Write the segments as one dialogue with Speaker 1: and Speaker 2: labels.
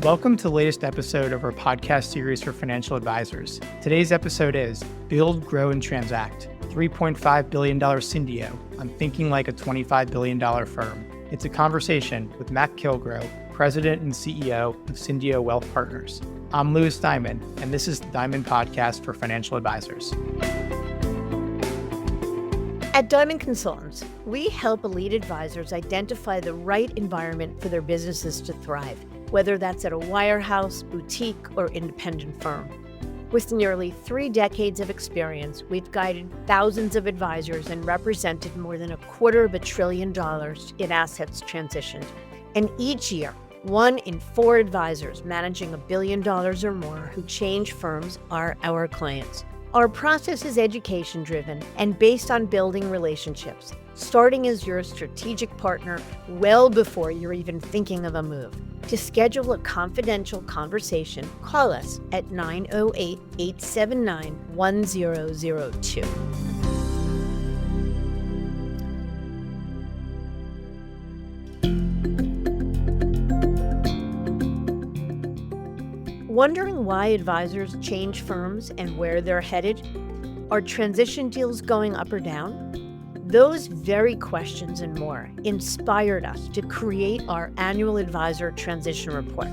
Speaker 1: Welcome to the latest episode of our podcast series for financial advisors. Today's episode is Build, Grow, and Transact, $3.5 billion Cyndeo on thinking like a $25 billion firm. It's a conversation with Matt Kilgroe, President and CEO of Cyndeo Wealth Partners. I'm Louis Diamond, and this is the Diamond Podcast for financial advisors.
Speaker 2: At Diamond Consultants, we help elite advisors identify the right environment for their businesses to thrive, whether that's at a wirehouse, boutique, or independent firm. With nearly 3 decades of experience, we've guided thousands of advisors and represented more than $250 billion in assets transitioned. And each year, 1 in 4 advisors managing $1 billion or more who change firms are our clients. Our process is education-driven and based on building relationships, starting as your strategic partner well before you're even thinking of a move. To schedule a confidential conversation, call us at 908-879-1002. Wondering why advisors change firms and where they're headed? Are transition deals going up or down? Those very questions and more inspired us to create our annual Advisor Transition Report.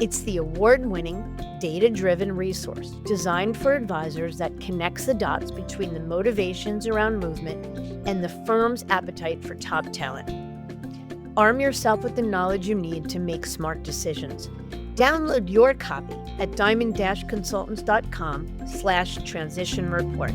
Speaker 2: It's the award-winning, data-driven resource designed for advisors that connects the dots between the motivations around movement and the firm's appetite for top talent. Arm yourself with the knowledge you need to make smart decisions. Download your copy at diamond-consultants.com/transition report.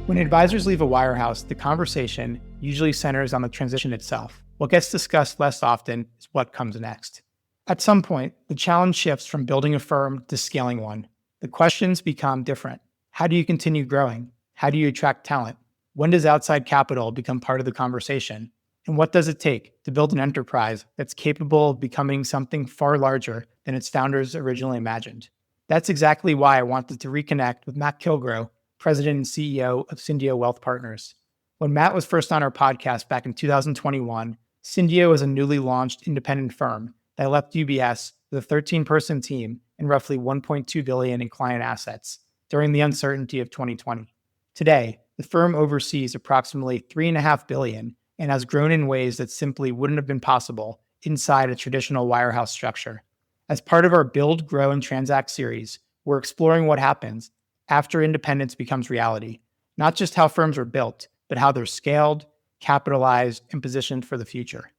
Speaker 1: When advisors leave a wirehouse, the conversation usually centers on the transition itself. What gets discussed less often is what comes next. At some point, the challenge shifts from building a firm to scaling one. The questions become different. How do you continue growing? How do you attract talent? When does outside capital become part of the conversation? And what does it take to build an enterprise that's capable of becoming something far larger than its founders originally imagined? That's exactly why I wanted to reconnect with Matt Kilgroe, President and CEO of Cyndeo Wealth Partners. When Matt was first on our podcast back in 2021, Cyndeo was a newly launched independent firm that left UBS with a 13-person team and roughly $1.2 billion in client assets during the uncertainty of 2020. Today, the firm oversees approximately $3.5 billion and has grown in ways that simply wouldn't have been possible inside a traditional wirehouse structure. As part of our Build, Grow, and Transact series, we're exploring what happens after independence becomes reality, not just how firms are built, but how they're scaled, capitalized, and positioned for the future.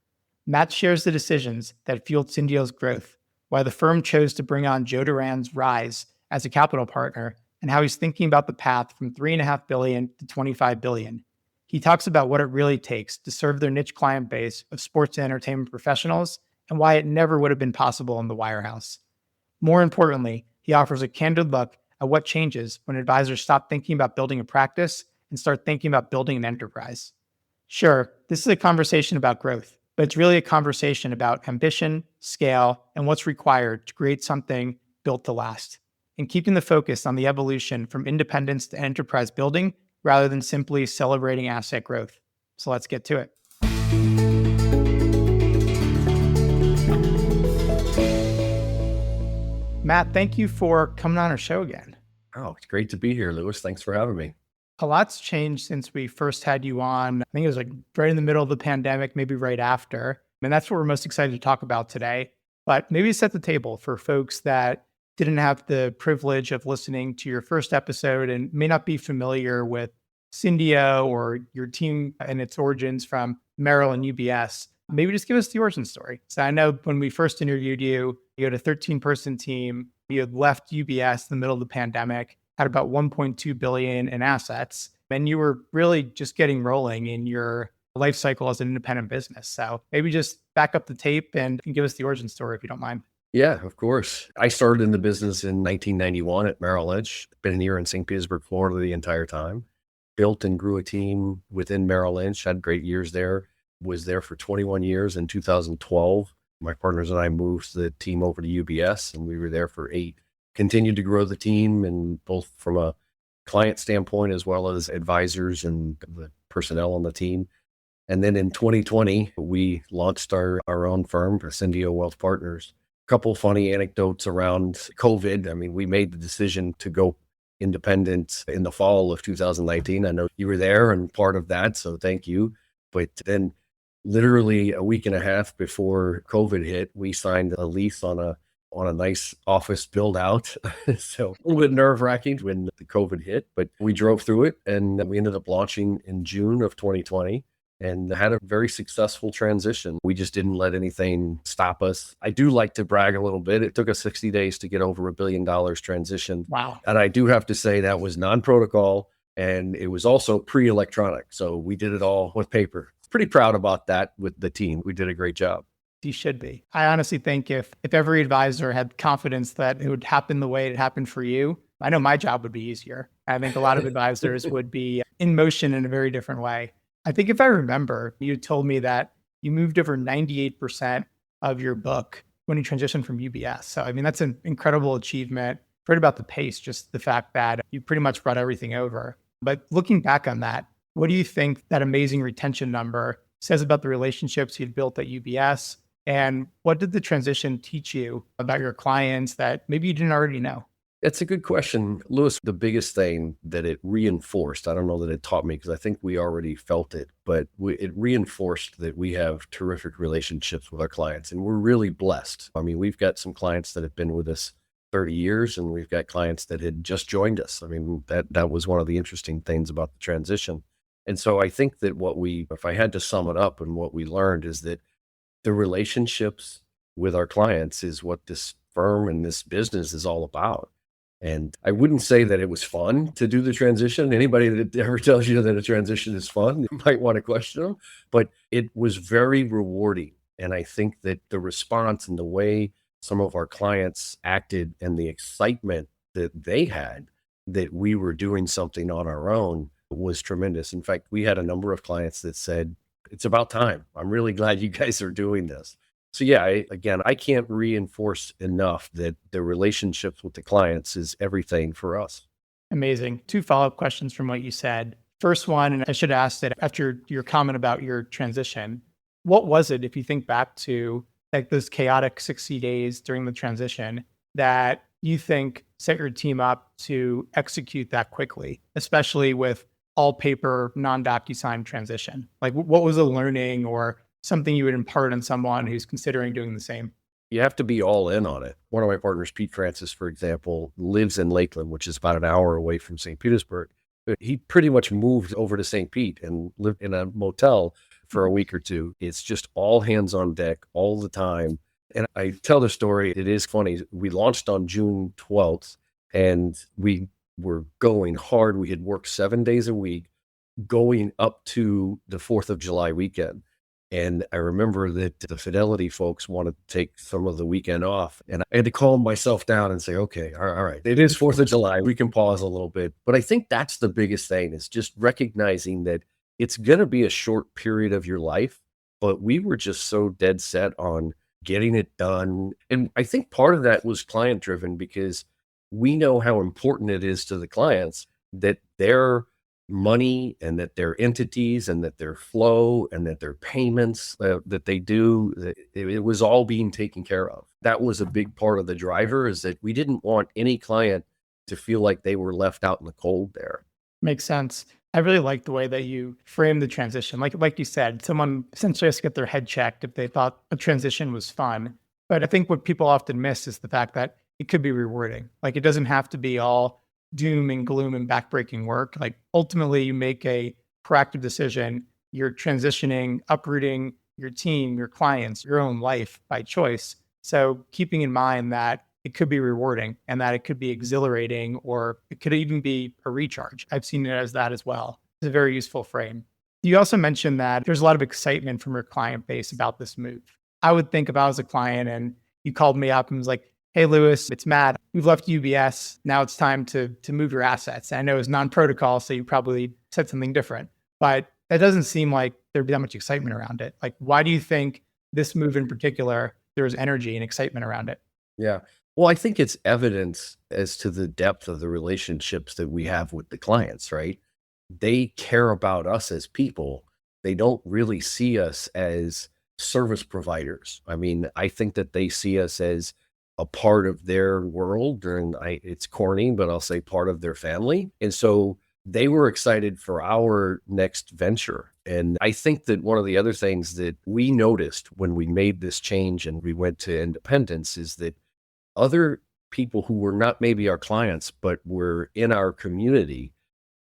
Speaker 1: Matt shares the decisions that fueled Cyndeo's growth, why the firm chose to bring on Joe Duran's Rise as a capital partner, and how he's thinking about the path from $3.5 billion to $25 billion. He talks about what it really takes to serve their niche client base of sports and entertainment professionals and why it never would have been possible in the wirehouse. More importantly, he offers a candid look at what changes when advisors stop thinking about building a practice and start thinking about building an enterprise. Sure, this is a conversation about growth, but it's really a conversation about ambition, scale, and what's required to create something built to last, and keeping the focus on the evolution from independence to enterprise building rather than simply celebrating asset growth. So let's get to it. Matt, thank you for coming on our show again.
Speaker 3: Oh, it's great to be here, Louis. Thanks for having me.
Speaker 1: A lot's changed since we first had you on. I think it was like right in the middle of the pandemic, maybe right after. And that's what we're most excited to talk about today. But maybe set the table for folks that didn't have the privilege of listening to your first episode and may not be familiar with Cyndeo or your team and its origins from Merrill and UBS. Maybe just give us the origin story. So I know when we first interviewed you, you had a 13-person team. You had left UBS in the middle of the pandemic, had about $1.2 billion in assets, and you were really just getting rolling in your life cycle as an independent business. So maybe just back up the tape and give us the origin story if you don't mind.
Speaker 3: Yeah, of course. I started in the business in 1991 at Merrill Lynch. Been here in St. Petersburg, Florida the entire time. Built and grew a team within Merrill Lynch, had great years there. Was there for 21 years. In 2012, my partners and I moved the team over to UBS, and we were there for 8. Continued to grow the team, and both from a client standpoint as well as advisors and the personnel on the team. And then in 2020, we launched our own firm, Cyndeo Wealth Partners. Couple funny anecdotes around COVID. I mean, we made the decision to go independent in the fall of 2019. I know you were there and part of that, so thank you. But then literally a week and a half before COVID hit, we signed a lease on a nice office build out. So a little bit nerve wracking when the COVID hit, but we drove through it and we ended up launching in June of 2020 and had a very successful transition. We just didn't let anything stop us. I do like to brag a little bit. It took us 60 days to get over $1 billion transition.
Speaker 1: Wow.
Speaker 3: And I do have to say that was non-protocol and it was also pre-electronic. So we did it all with paper. Pretty proud about that with the team. We did a great job.
Speaker 1: You should be. I honestly think if every advisor had confidence that it would happen the way it happened for you, I know my job would be easier. I think a lot of advisors would be in motion in a very different way. I think if I remember, you told me that you moved over 98% of your book when you transitioned from UBS. So, I mean, that's an incredible achievement. Heard about the pace, just the fact that you pretty much brought everything over. But looking back on that, what do you think that amazing retention number says about the relationships you'd built at UBS? And what did the transition teach you about your clients that maybe you didn't already know?
Speaker 3: It's a good question, Lewis. The biggest thing that it reinforced, I don't know that it taught me because I think we already felt it, but it reinforced that we have terrific relationships with our clients and we're really blessed. I mean, we've got some clients that have been with us 30 years and we've got clients that had just joined us. I mean, that was one of the interesting things about the transition. And so I think that if I had to sum it up and what we learned is that the relationships with our clients is what this firm and this business is all about. And I wouldn't say that it was fun to do the transition. Anybody that ever tells you that a transition is fun, you might want to question them, but it was very rewarding. And I think that the response and the way some of our clients acted and the excitement that they had that we were doing something on our own was tremendous. In fact, we had a number of clients that said, it's about time. I'm really glad you guys are doing this. So yeah, I can't reinforce enough that the relationships with the clients is everything for us.
Speaker 1: Amazing. 2 follow-up questions from what you said. First one, and I should ask it after your comment about your transition, what was it, if you think back to like those chaotic 60 days during the transition, that you think set your team up to execute that quickly, especially with all paper, non-DocuSign transition? Like what was a learning or something you would impart on someone who's considering doing the same?
Speaker 3: You have to be all in on it. One of my partners, Pete Francis, for example, lives in Lakeland, which is about an hour away from St. Petersburg. He pretty much moved over to St. Pete and lived in a motel for a week or two. It's just all hands on deck all the time. And I tell the story, it is funny. We launched on June 12th and we were going hard. We had worked 7 days a week going up to the 4th of July weekend. And I remember that the Fidelity folks wanted to take some of the weekend off. And I had to calm myself down and say, okay, all right, it is 4th of July. We can pause a little bit. But I think that's the biggest thing is just recognizing that it's going to be a short period of your life. But we were just so dead set on getting it done. And I think part of that was client driven because we know how important it is to the clients that their money and that their entities and that their flow and that their payments that they do, it was all being taken care of. That was a big part of the driver is that we didn't want any client to feel like they were left out in the cold there.
Speaker 1: Makes sense. I really like the way that you frame the transition. Like you said, someone essentially has to get their head checked if they thought a transition was fun. But I think what people often miss is the fact that it could be rewarding. Like it doesn't have to be all doom and gloom and backbreaking work. Like ultimately you make a proactive decision. You're transitioning, uprooting your team, your clients, your own life by choice. So keeping in mind that it could be rewarding and that it could be exhilarating or it could even be a recharge. I've seen it as that as well. It's a very useful frame. You also mentioned that there's a lot of excitement from your client base about this move. I would think if I was a client and you called me up and was like, hey, Lewis, it's Matt. We've left UBS. Now it's time to move your assets. And I know it's non-protocol, so you probably said something different, but that doesn't seem like there'd be that much excitement around it. Like, why do you think this move in particular, there was energy and excitement around it?
Speaker 3: Yeah. Well, I think it's evidence as to the depth of the relationships that we have with the clients, right? They care about us as people They don't really see us as service providers. I mean, I think that they see us as a part of their world, and it's corny, but I'll say part of their family. And so they were excited for our next venture. And I think that one of the other things that we noticed when we made this change and we went to independence is that other people who were not maybe our clients, but were in our community,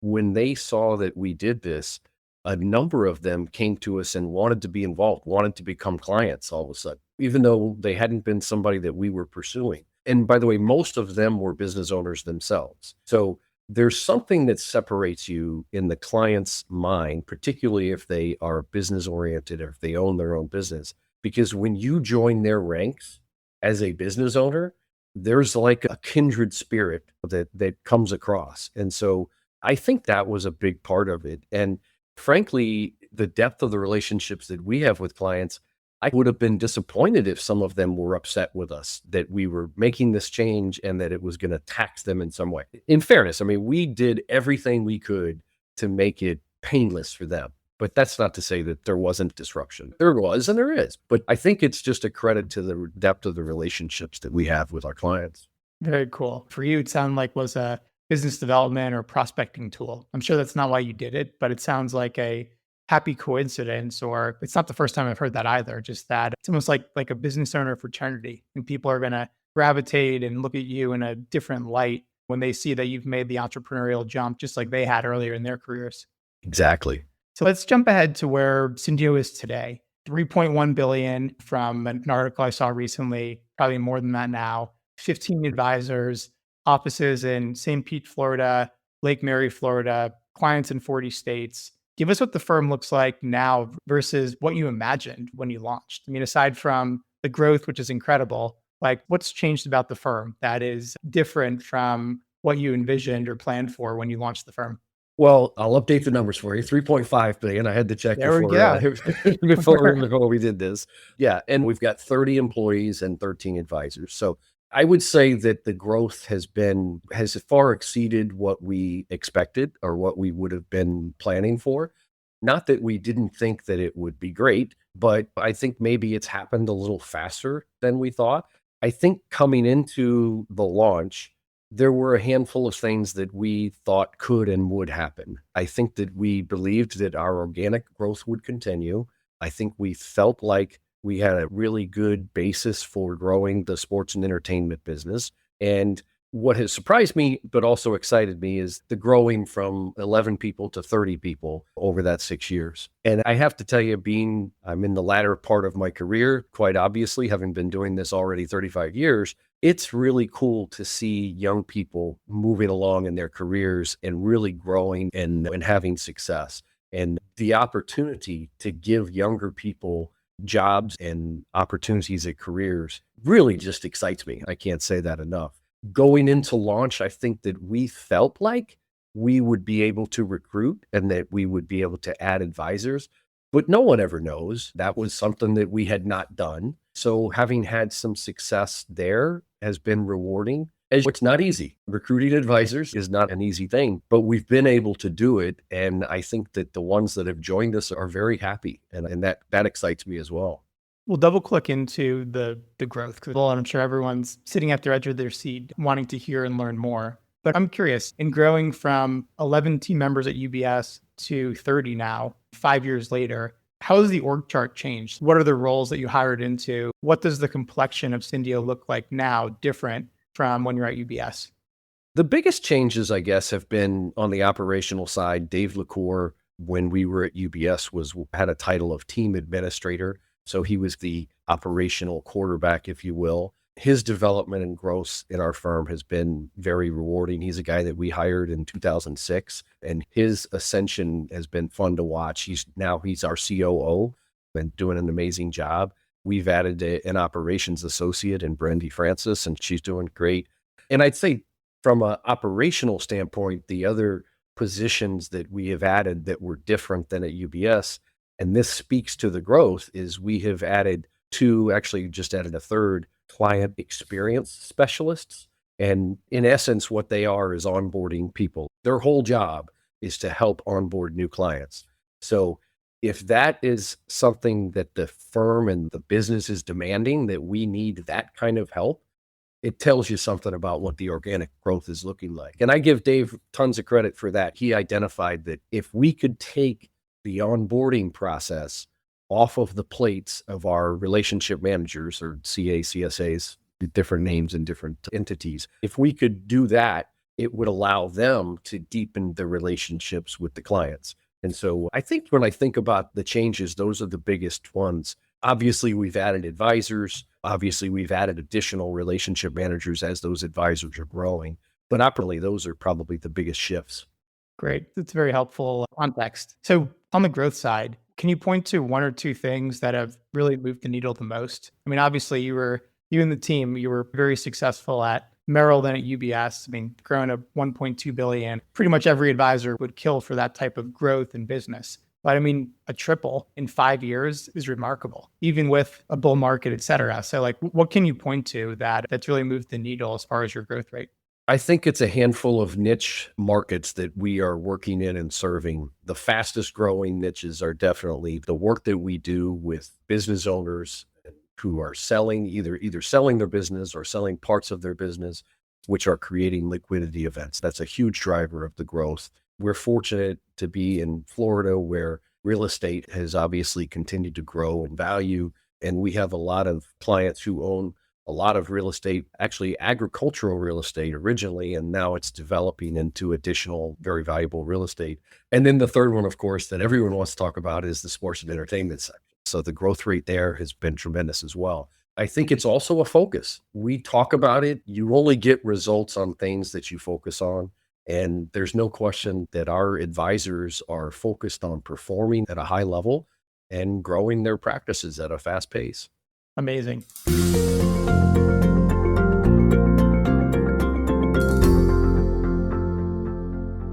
Speaker 3: when they saw that we did this, a number of them came to us and wanted to be involved, wanted to become clients all of a sudden, even though they hadn't been somebody that we were pursuing. And by the way, most of them were business owners themselves. So there's something that separates you in the client's mind, particularly if they are business oriented or if they own their own business, because when you join their ranks as a business owner, there's like a kindred spirit that comes across. And so I think that was a big part of it. And frankly, the depth of the relationships that we have with clients, I would have been disappointed if some of them were upset with us that we were making this change and that it was going to tax them in some way. In fairness, I mean, we did everything we could to make it painless for them. But that's not to say that there wasn't disruption. There was and there is. But I think it's just a credit to the depth of the relationships that we have with our clients.
Speaker 1: Very cool. For you, it sounded like was a business development or prospecting tool. I'm sure that's not why you did it, but it sounds like a happy coincidence, or it's not the first time I've heard that either. Just that it's almost like a business owner fraternity, and people are going to gravitate and look at you in a different light when they see that you've made the entrepreneurial jump, just like they had earlier in their careers.
Speaker 3: Exactly.
Speaker 1: So let's jump ahead to where Cyndeo is today. 3.1 billion from an article I saw recently, probably more than that now. 15 advisors, offices in St. Pete, Florida, Lake Mary, Florida, clients in 40 states. Give us what the firm looks like now versus what you imagined when you launched. I mean, aside from the growth, which is incredible, like what's changed about the firm that is different from what you envisioned or planned for when you launched the firm?
Speaker 3: Well, I'll update the numbers for you. 3.5 billion. I had to check
Speaker 1: There we
Speaker 3: before
Speaker 1: go.
Speaker 3: before we did this. Yeah, and we've got 30 employees and 13 advisors. So I would say that the growth has far exceeded what we expected or what we would have been planning for. Not that we didn't think that it would be great, but I think maybe it's happened a little faster than we thought. I think coming into the launch, there were a handful of things that we thought could and would happen. I think that we believed that our organic growth would continue. I think we felt like we had a really good basis for growing the sports and entertainment business. And what has surprised me, but also excited me, is the growing from 11 people to 30 people over that 6 years. And I have to tell you, I'm in the latter part of my career, quite obviously, having been doing this already 35 years, it's really cool to see young people moving along in their careers and really growing and having success. And the opportunity to give younger people jobs and opportunities at careers really just excites me. I can't say that enough. Going into launch, I think that we felt like we would be able to recruit and that we would be able to add advisors, but no one ever knows. That was something that we had not done. So having had some success there has been rewarding. It's not easy. Recruiting advisors is not an easy thing, but we've been able to do it. And I think that the ones that have joined us are very happy. And that excites me as well.
Speaker 1: We'll double click into the growth because I'm sure everyone's sitting at the edge of their seat wanting to hear and learn more. But I'm curious, in growing from 11 team members at UBS to 30 now, 5 years later, how has the org chart changed? What are the roles that you hired into? What does the complexion of Cyndeo look like now different from when you're at UBS?
Speaker 3: The biggest changes, I guess, have been on the operational side. Dave LaCour, when we were at UBS, had a title of team administrator. So he was the operational quarterback, if you will. His development and growth in our firm has been very rewarding. He's a guy that we hired in 2006, and his ascension has been fun to watch. He's our COO and doing an amazing job. We've added an operations associate in Brandy Francis, and she's doing great. And I'd say from an operational standpoint, the other positions that we have added that were different than at UBS, and this speaks to the growth, is we have added just added a third client experience specialists. And in essence, what they are is onboarding people. Their whole job is to help onboard new clients. So If that is something that the firm and the business is demanding, that we need that kind of help, it tells you something about what the organic growth is looking like. And I give Dave tons of credit for that. He identified that if we could take the onboarding process off of the plates of our relationship managers or CA, CSAs, different names and different entities, if we could do that, it would allow them to deepen the relationships with the clients. And so I think when I think about the changes, those are the biggest ones. Obviously, we've added advisors. Obviously, we've added additional relationship managers as those advisors are growing. But operationally, those are probably the biggest shifts.
Speaker 1: Great. That's very helpful context. So on the growth side, can you point to one or two things that have really moved the needle the most? I mean, obviously you and the team, you were very successful at Merrill, then at UBS. I mean, growing to 1.2 billion, pretty much every advisor would kill for that type of growth in business. But I mean, a triple in 5 years is remarkable, even with a bull market, et cetera. So like, what can you point to that's really moved the needle as far as your growth rate?
Speaker 3: I think it's a handful of niche markets that we are working in and serving. The fastest growing niches are definitely the work that we do with business owners who are selling, either selling their business or selling parts of their business, which are creating liquidity events. That's a huge driver of the growth. We're fortunate to be in Florida where real estate has obviously continued to grow in value. And we have a lot of clients who own a lot of real estate, actually agricultural real estate originally, and now it's developing into additional very valuable real estate. And then the third one, of course, that everyone wants to talk about is the sports and entertainment sector. So the growth rate there has been tremendous as well. I think it's also a focus. We talk about it. You only get results on things that you focus on. And there's no question that our advisors are focused on performing at a high level and growing their practices at a fast pace.
Speaker 1: Amazing.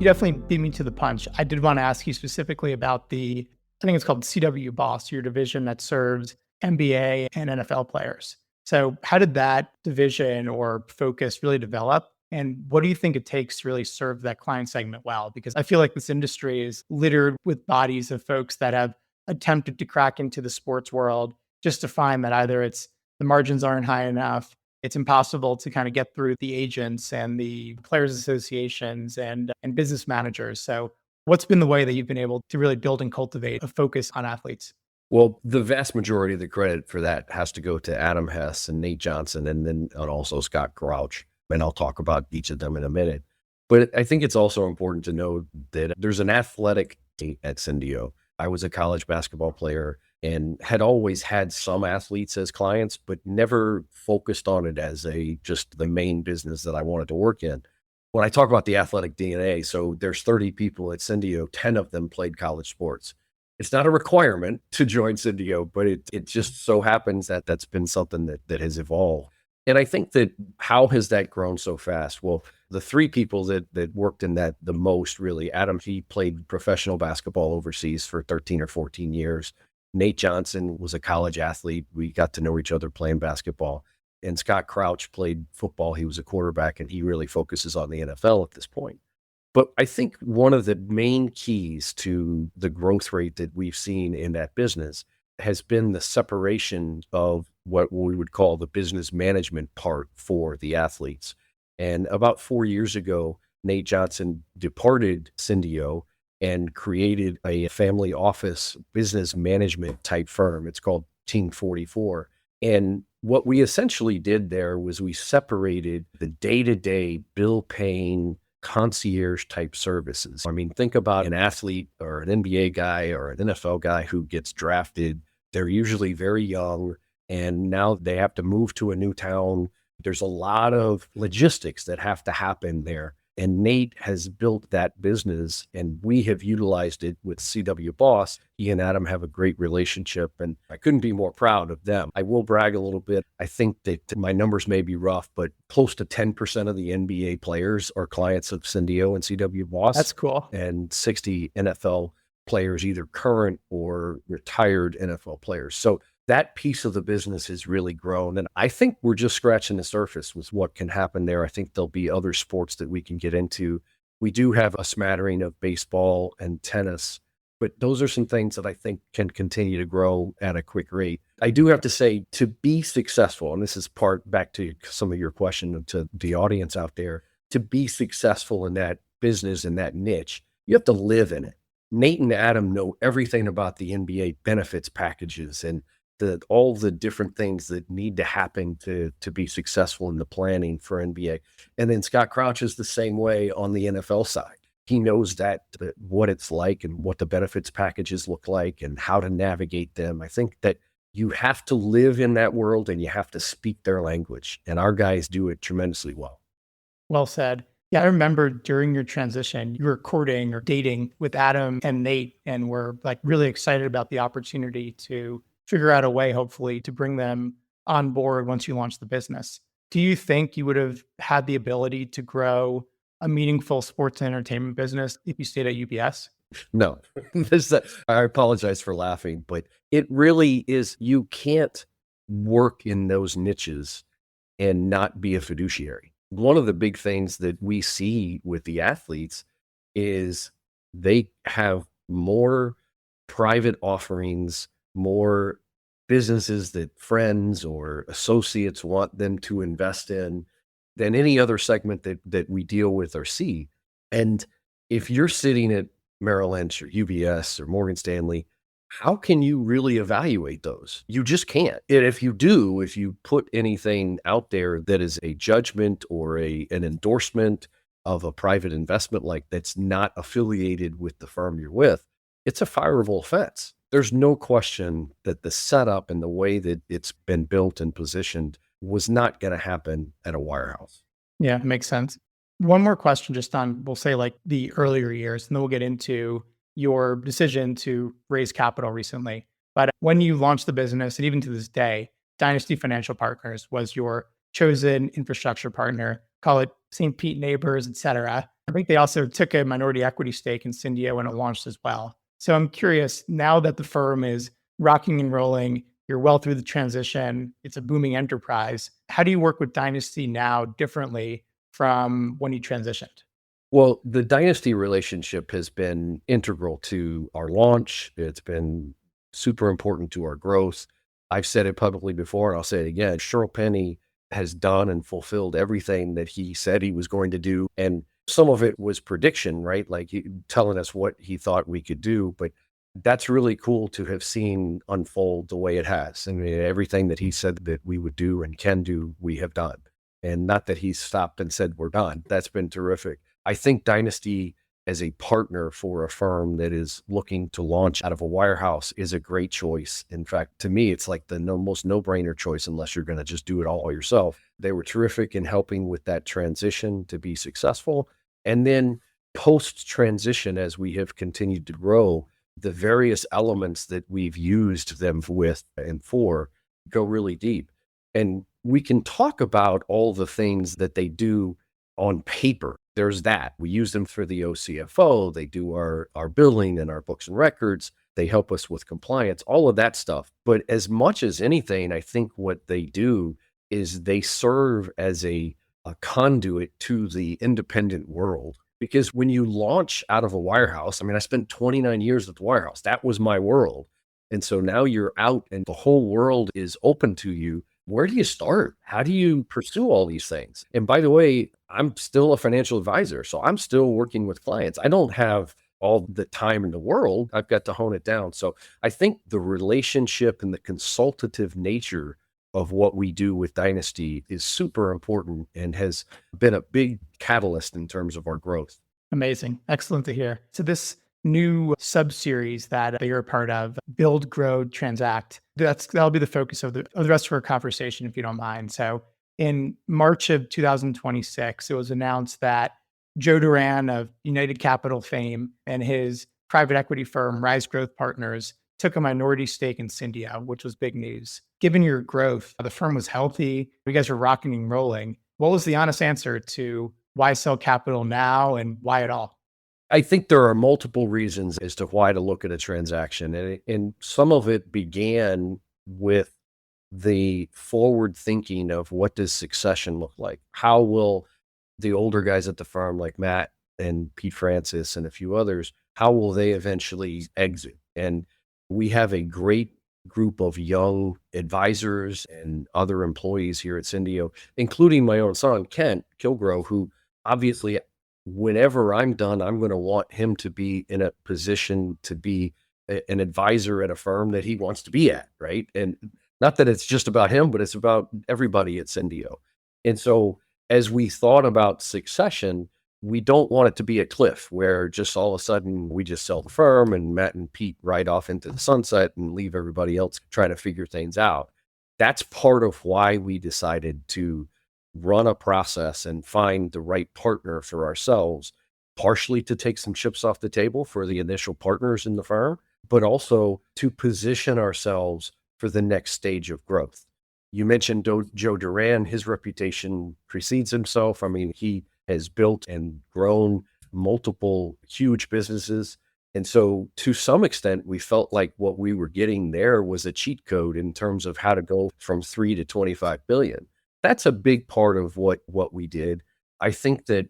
Speaker 1: You definitely beat me to the punch. I did want to ask you specifically about I think it's called CW Boss, your division that serves NBA and NFL players. So how did that division or focus really develop? And what do you think it takes to really serve that client segment well? Because I feel like this industry is littered with bodies of folks that have attempted to crack into the sports world just to find that either it's the margins aren't high enough, it's impossible to kind of get through the agents and the players associations and business managers. So what's been the way that you've been able to really build and cultivate a focus on athletes?
Speaker 3: Well, the vast majority of the credit for that has to go to Adam Hess and Nate Johnson and also Scott Crouch. And I'll talk about each of them in a minute. But I think it's also important to know that there's an athletic team at Cyndeo. I was a college basketball player and had always had some athletes as clients, but never focused on it as just the main business that I wanted to work in. When I talk about the athletic DNA, so there's 30 people at Cyndeo, 10 of them played college sports. It's not a requirement to join Cyndeo, but it just so happens that that's been something that has evolved. And I think that how has that grown so fast? Well, the three people that worked in that the most really, Adam, he played professional basketball overseas for 13 or 14 years. Nate Johnson was a college athlete. We got to know each other playing basketball. And Scott Crouch played football. He was a quarterback, and he really focuses on the NFL at this point. But I think one of the main keys to the growth rate that we've seen in that business has been the separation of what we would call the business management part for the athletes. And about 4 years ago, Nate Johnson departed Cyndeo and created a family office business management type firm. It's called Team 44. And what we essentially did there was we separated the day-to-day bill paying concierge type services. I mean, think about an athlete or an NBA guy or an NFL guy who gets drafted. They're usually very young and now they have to move to a new town. There's a lot of logistics that have to happen there. And Nate has built that business and we have utilized it with CW Boss. He and Adam have a great relationship and I couldn't be more proud of them. I will brag a little bit. I think that my numbers may be rough, but close to 10% of the NBA players are clients of Cyndeo and CW Boss.
Speaker 1: That's cool.
Speaker 3: And 60 NFL players, either current or retired NFL players. So that piece of the business has really grown. And I think we're just scratching the surface with what can happen there. I think there'll be other sports that we can get into. We do have a smattering of baseball and tennis, But those are some things that I think can continue to grow at a quick rate. I do have to say, to be successful, and this is part back to some of your question to the audience out there, to be successful in that business, in that niche, you have to live in it. Nate and Adam know everything about the NBA benefits packages and all the different things that need to happen to be successful in the planning for NBA. And then Scott Crouch is the same way on the NFL side. He knows that what it's like and what the benefits packages look like and how to navigate them. I think that you have to live in that world and you have to speak their language. And our guys do it tremendously well.
Speaker 1: Well said. Yeah, I remember during your transition, you were courting or dating with Adam and Nate, and were like really excited about the opportunity to figure out a way, hopefully, to bring them on board once you launch the business. Do you think you would have had the ability to grow a meaningful sports and entertainment business if you stayed at UBS?
Speaker 3: No, I apologize for laughing, but it really is, you can't work in those niches and not be a fiduciary. One of the big things that we see with the athletes is they have more private offerings, more businesses that friends or associates want them to invest in than any other segment that we deal with or see. And if you're sitting at Merrill Lynch or UBS or Morgan Stanley, how can you really evaluate those? You just can't. And if you put anything out there that is a judgment or an endorsement of a private investment like that's not affiliated with the firm you're with, it's a fireable offense. There's no question that the setup and the way that it's been built and positioned was not going to happen at a wirehouse.
Speaker 1: Yeah, makes sense. One more question just on, we'll say like the earlier years, and then we'll get into your decision to raise capital recently. But when you launched the business, and even to this day, Dynasty Financial Partners was your chosen infrastructure partner, call it St. Pete neighbors, et cetera. I think they also took a minority equity stake in Cyndeo when it launched as well. So I'm curious, now that the firm is rocking and rolling, you're well through the transition, it's a booming enterprise. How do you work with Dynasty now differently from when you transitioned?
Speaker 3: Well, the Dynasty relationship has been integral to our launch. It's been super important to our growth. I've said it publicly before, and I'll say it again. Cheryl Penny has done and fulfilled everything that he said he was going to do. And some of it was prediction, right? Like telling us what he thought we could do. But that's really cool to have seen unfold the way it has. I mean, everything that he said that we would do and can do, we have done. And not that he's stopped and said we're done. That's been terrific. I think Dynasty as a partner for a firm that is looking to launch out of a wirehouse is a great choice. In fact, to me, it's like the most no-brainer choice unless you're going to just do it all yourself. They were terrific in helping with that transition to be successful. And then post-transition, as we have continued to grow, the various elements that we've used them with and for go really deep. And we can talk about all the things that they do on paper. There's that. We use them for the OCFO. They do our billing and our books and records. They help us with compliance, all of that stuff. But as much as anything, I think what they do is they serve as a conduit to the independent world. Because when you launch out of a wirehouse, I mean, I spent 29 years at the wirehouse. That was my world. And so now you're out and the whole world is open to you. Where do you start? How do you pursue all these things? And by the way, I'm still a financial advisor, so I'm still working with clients. I don't have all the time in the world. I've got to hone it down. So I think the relationship and the consultative nature of what we do with Dynasty is super important and has been a big catalyst in terms of our growth.
Speaker 1: Amazing. Excellent to hear. So this new sub-series that you're a part of, Build, Grow, Transact, that'll be the focus of the rest of our conversation, if you don't mind. So in March of 2026, it was announced that Joe Duran of United Capital fame and his private equity firm, Rise Growth Partners, took a minority stake in Cyndeo, which was big news. Given your growth, the firm was healthy, you guys are rocking and rolling. What was the honest answer to why sell capital now and why at all?
Speaker 3: I think there are multiple reasons as to why to look at a transaction. And some of it began with the forward thinking of what does succession look like? How will the older guys at the firm like Matt and Pete Francis and a few others, how will they eventually exit? And we have a great group of young advisors and other employees here at Cyndeo, including my own son, Kent Kilgroe, who obviously, whenever I'm done, I'm going to want him to be in a position to be an advisor at a firm that he wants to be at, right? And not that it's just about him, but it's about everybody at Cyndeo. And so as we thought about succession, we don't want it to be a cliff where just all of a sudden we just sell the firm and Matt and Pete ride off into the sunset and leave everybody else trying to figure things out. That's part of why we decided to run a process and find the right partner for ourselves, partially to take some chips off the table for the initial partners in the firm, but also to position ourselves for the next stage of growth. You mentioned Joe Duran. His reputation precedes himself. I mean, he has built and grown multiple huge businesses. And so to some extent, we felt like what we were getting there was a cheat code in terms of how to go from 3 to 25 billion. That's a big part of what we did. I think that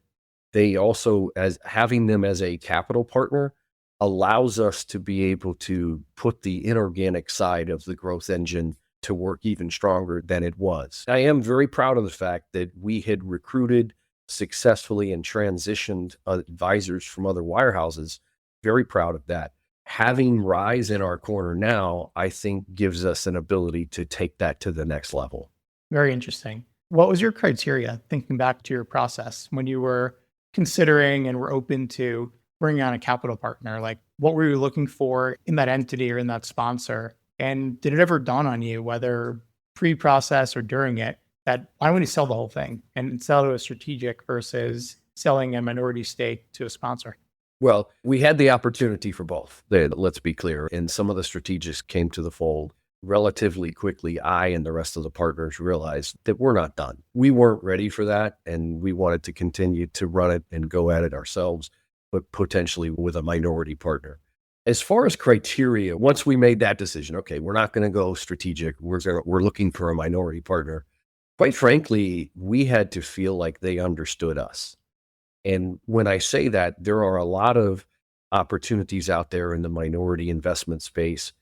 Speaker 3: they also, as having them as a capital partner, allows us to be able to put the inorganic side of the growth engine to work even stronger than it was. I am very proud of the fact that we had recruited successfully and transitioned advisors from other wirehouses. Very proud of that. Having Rise in our corner now, I think gives us an ability to take that to the next level.
Speaker 1: Very interesting. What was your criteria, thinking back to your process when you were considering and were open to bringing on a capital partner? Like, what were you looking for in that entity or in that sponsor? And did it ever dawn on you, whether pre-process or during it, that why don't we sell the whole thing and sell to a strategic versus selling a minority stake to a sponsor?
Speaker 3: Well, we had the opportunity for both. Let's be clear. And some of the strategics came to the fold relatively quickly. I and the rest of the partners realized that we're not done. We weren't ready for that. And we wanted to continue to run it and go at it ourselves, but potentially with a minority partner. As far as criteria, once we made that decision, okay, we're not going to go strategic. We're looking for a minority partner. Quite frankly, we had to feel like they understood us. And when I say that, there are a lot of opportunities out there in the minority investment space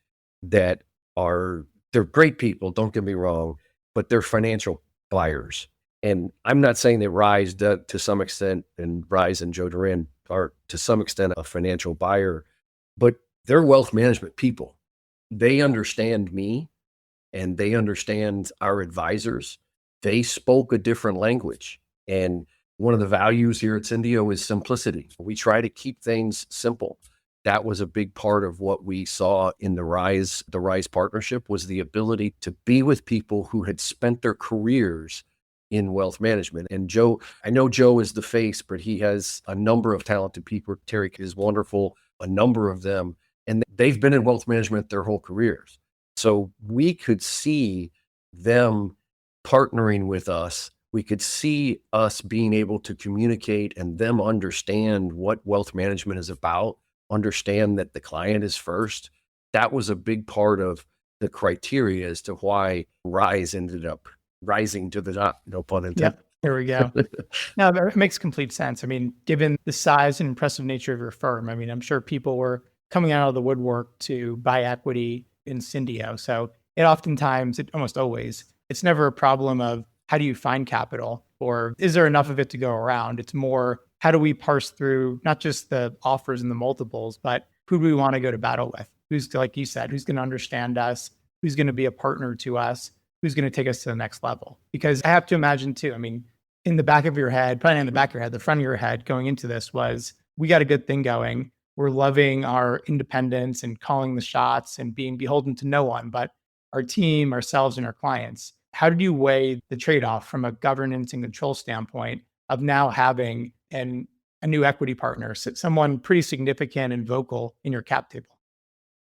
Speaker 3: that they're great people, don't get me wrong, but they're financial buyers. And I'm not saying that Rise to some extent, and Rise and Joe Duran are to some extent a financial buyer, but they're wealth management people. They understand me and they understand our advisors. They spoke a different language. And one of the values here at Cyndeo is simplicity. We try to keep things simple. That was a big part of what we saw in the Rise partnership, was the ability to be with people who had spent their careers in wealth management. And Joe, I know Joe is the face, but he has a number of talented people. Terry is wonderful, a number of them, and they've been in wealth management their whole careers. So we could see them partnering with us. We could see us being able to communicate and them understand what wealth management is about, understand that the client is first. That was a big part of the criteria as to why Rise ended up rising to the top, no pun intended.
Speaker 1: Yep, there we go. No, it makes complete sense. I mean, given the size and impressive nature of your firm, I mean, I'm sure people were coming out of the woodwork to buy equity in Cyndeo. So almost always, it's never a problem of how do you find capital or is there enough of it to go around? It's more, how do we parse through not just the offers and the multiples, but who do we want to go to battle with? Who's, like you said, who's going to understand us? Who's going to be a partner to us? Who's going to take us to the next level? Because I have to imagine too, I mean, in the back of your head, probably in the back of your head, the front of your head going into this was, we got a good thing going. We're loving our independence and calling the shots and being beholden to no one, but our team, ourselves, and our clients. How did you weigh the trade-off from a governance and control standpoint of now having a new equity partner, someone pretty significant and vocal in your cap table?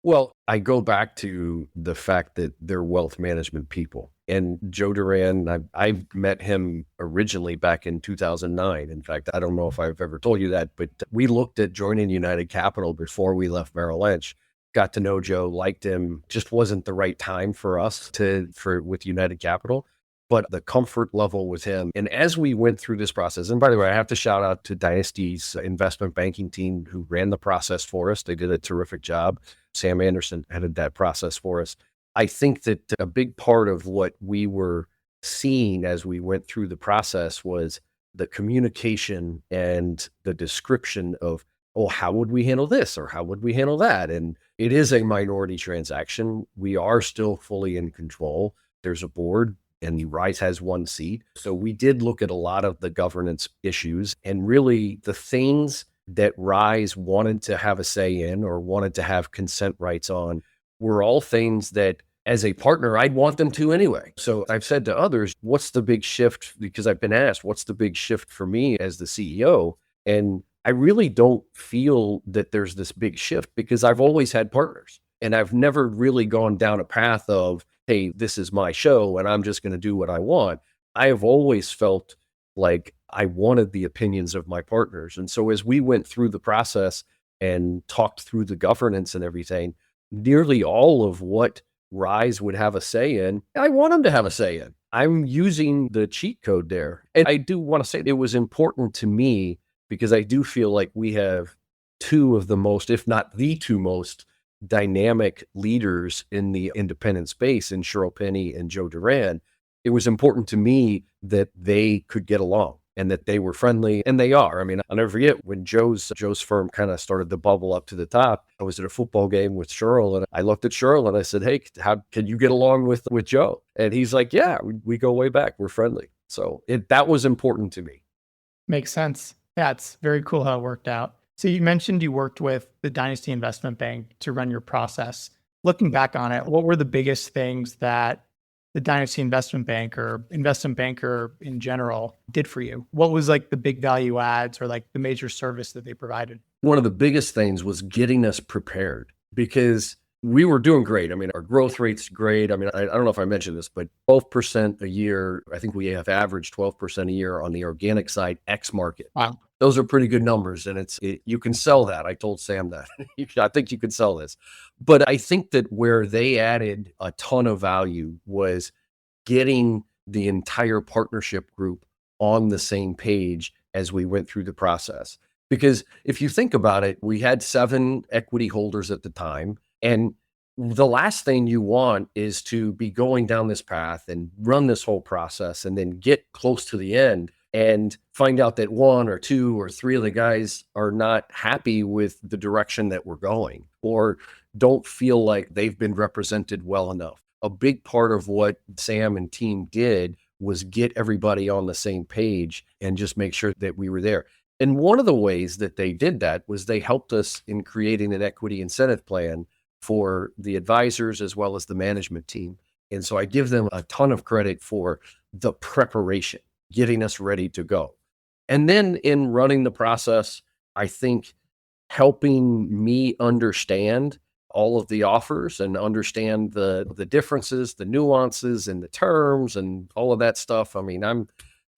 Speaker 3: Well, I go back to the fact that they're wealth management people. And Joe Duran, I met him originally back in 2009. In fact, I don't know if I've ever told you that, but we looked at joining United Capital before we left Merrill Lynch. Got to know Joe, liked him, just wasn't the right time for us with United Capital. but the comfort level with him. And as we went through this process, and by the way, I have to shout out to Dynasty's investment banking team who ran the process for us. They did a terrific job. Sam Anderson headed that process for us. I think that a big part of what we were seeing as we went through the process was the communication and the description of, oh, how would we handle this or how would we handle that? And it is a minority transaction. We are still fully in control. There's a board and Rise has one seat. So we did look at a lot of the governance issues, and really the things that Rise wanted to have a say in or wanted to have consent rights on were all things that as a partner, I'd want them to anyway. So I've said to others, what's the big shift? Because I've been asked, what's the big shift for me as the CEO? And I really don't feel that there's this big shift because I've always had partners and I've never really gone down a path of, hey, this is my show and I'm just going to do what I want. I have always felt like I wanted the opinions of my partners. And so as we went through the process and talked through the governance and everything, nearly all of what Rise would have a say in, I want them to have a say in. I'm using the cheat code there. And I do want to say it was important to me because I do feel like we have two of the most, if not the two most dynamic leaders in the independent space in Cheryl Penny and Joe Duran. It was important to me that they could get along and that they were friendly, and they are. I mean, I'll never forget when Joe's firm kind of started to bubble up to the top. I was at a football game with Cheryl, and I looked at Cheryl and I said, "Hey, how can you get along with Joe?" And he's like, "Yeah, we go way back. We're friendly." So that was important to me.
Speaker 1: Makes sense. Yeah, it's very cool how it worked out. So you mentioned you worked with the Dynasty Investment Bank to run your process. Looking back on it, what were the biggest things that the Dynasty Investment Bank or investment banker in general did for you? What was like the big value adds or like the major service that they provided?
Speaker 3: One of the biggest things was getting us prepared because we were doing great. I mean, our growth rate's great. I mean, I don't know if I mentioned this, but 12% a year. I think we have averaged 12% a year on the organic side, X market.
Speaker 1: Wow.
Speaker 3: Those are pretty good numbers. And you can sell that. I told Sam that. I think you could sell this. But I think that where they added a ton of value was getting the entire partnership group on the same page as we went through the process. Because if you think about it, we had 7 equity holders at the time. And the last thing you want is to be going down this path and run this whole process and then get close to the end and find out that 1 or 2 or 3 of the guys are not happy with the direction that we're going or don't feel like they've been represented well enough. A big part of what Sam and team did was get everybody on the same page and just make sure that we were there. And one of the ways that they did that was they helped us in creating an equity incentive plan for the advisors as well as the management team. And so I give them a ton of credit for the preparation, getting us ready to go. And then in running the process, I think helping me understand all of the offers and understand the differences, the nuances and the terms and all of that stuff. I mean,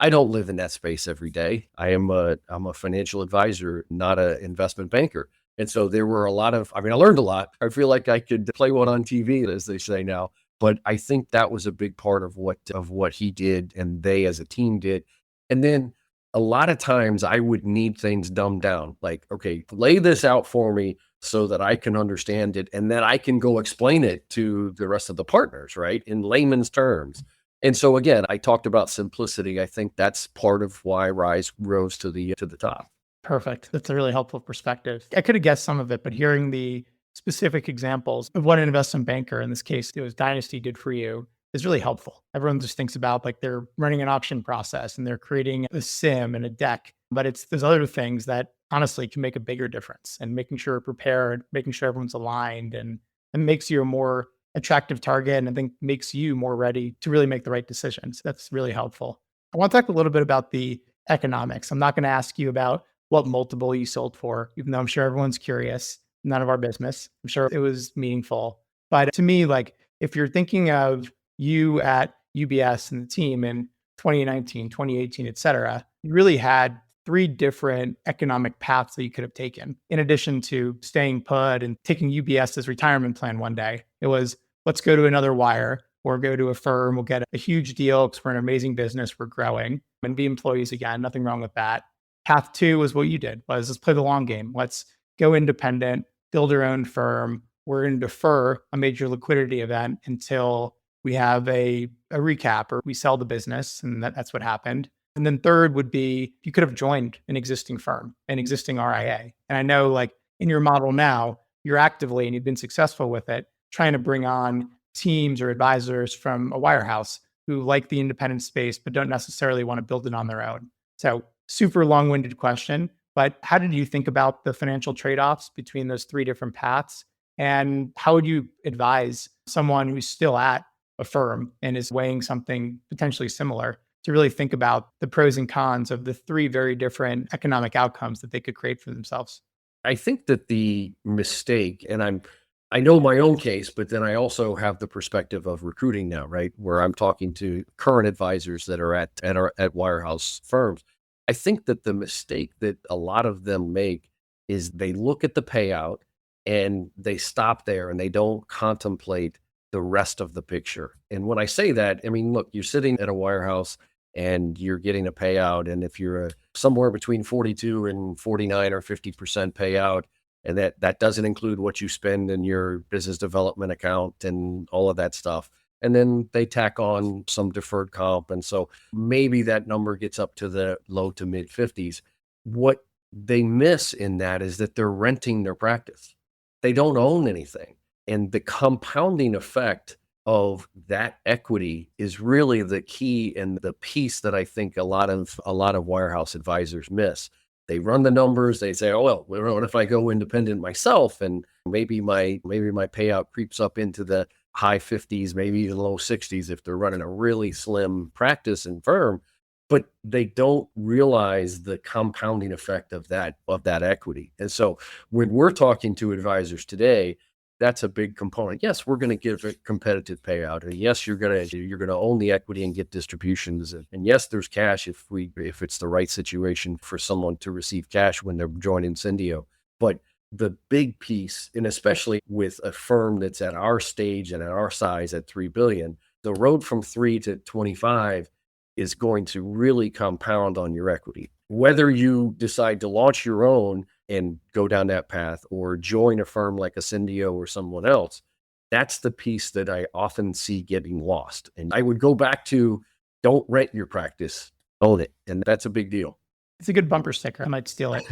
Speaker 3: I don't live in that space every day. I'm a financial advisor, not an investment banker. And so there were a lot of, I learned a lot. I feel like I could play one on TV, as they say now. But I think that was a big part of what he did and they as a team did. And then a lot of times I would need things dumbed down. Like, okay, lay this out for me so that I can understand it. And then I can go explain it to the rest of the partners, right? In layman's terms. And so again, I talked about simplicity. I think that's part of why Rise rose to the top.
Speaker 1: Perfect. That's a really helpful perspective. I could have guessed some of it, but hearing the specific examples of what an investment banker, in this case, it was Dynasty, did for you is really helpful. Everyone just thinks about like they're running an auction process and they're creating a sim and a deck, but there's other things that honestly can make a bigger difference, and making sure we're prepared, making sure everyone's aligned, and it makes you a more attractive target, and I think makes you more ready to really make the right decisions. That's really helpful. I want to talk a little bit about the economics. I'm not going to ask you about what multiple you sold for, even though I'm sure everyone's curious. None of our business. I'm sure it was meaningful. But to me, like if you're thinking of you at UBS and the team in 2019, 2018, et cetera, you really had 3 different economic paths that you could have taken. In addition to staying put and taking UBS's retirement plan one day, it was, let's go to another wire. or go to a firm, we'll get a huge deal because we're an amazing business, we're growing, and be employees again. Nothing wrong with that. Path two was what you did, was let's play the long game. Let's go independent, build our own firm. We're going to defer a major liquidity event until we have a recap or we sell the business. And that's what happened. And then third would be you could have joined an existing firm, an existing RIA. And I know like in your model now, you're actively, and you've been successful with it, trying to bring on teams or advisors from a wirehouse who like the independent space, but don't necessarily want to build it on their own. So super long-winded question, but how did you think about the financial trade-offs between those three different paths? And how would you advise someone who's still at a firm and is weighing something potentially similar to really think about the pros and cons of the three very different economic outcomes that they could create for themselves?
Speaker 3: I think that the mistake, and I know my own case, but then I also have the perspective of recruiting now, right? Where I'm talking to current advisors that are at wirehouse firms. I think that the mistake that a lot of them make is they look at the payout and they stop there and they don't contemplate the rest of the picture. And when I say that, I mean, look, you're sitting at a wirehouse and you're getting a payout. And if you're somewhere between 42 and 49 or 50% payout, and that doesn't include what you spend in your business development account and all of that stuff. And then they tack on some deferred comp. And so maybe that number gets up to the low to mid 50s. What they miss in that is that they're renting their practice. They don't own anything. And the compounding effect of that equity is really the key and the piece that I think a lot of wirehouse advisors miss. They run the numbers. They say, "Oh well, what if I go independent myself and maybe my payout creeps up into the high 50s, maybe even low 60s if they're running a really slim practice and firm." But they don't realize the compounding effect of that equity. And so when we're talking to advisors today, that's a big component. Yes, we're going to give a competitive payout, and yes, you're going to own the equity and get distributions, and yes, there's cash if it's the right situation for someone to receive cash when they're joining Cyndeo. But the big piece, and especially with a firm that's at our stage and at our size at 3 billion, the road from 3 to 25 is going to really compound on your equity. Whether you decide to launch your own and go down that path or join a firm like a Cyndeo or someone else, that's the piece that I often see getting lost. And I would go back to don't rent your practice, own it. And that's a big deal.
Speaker 1: It's a good bumper sticker. I might steal it.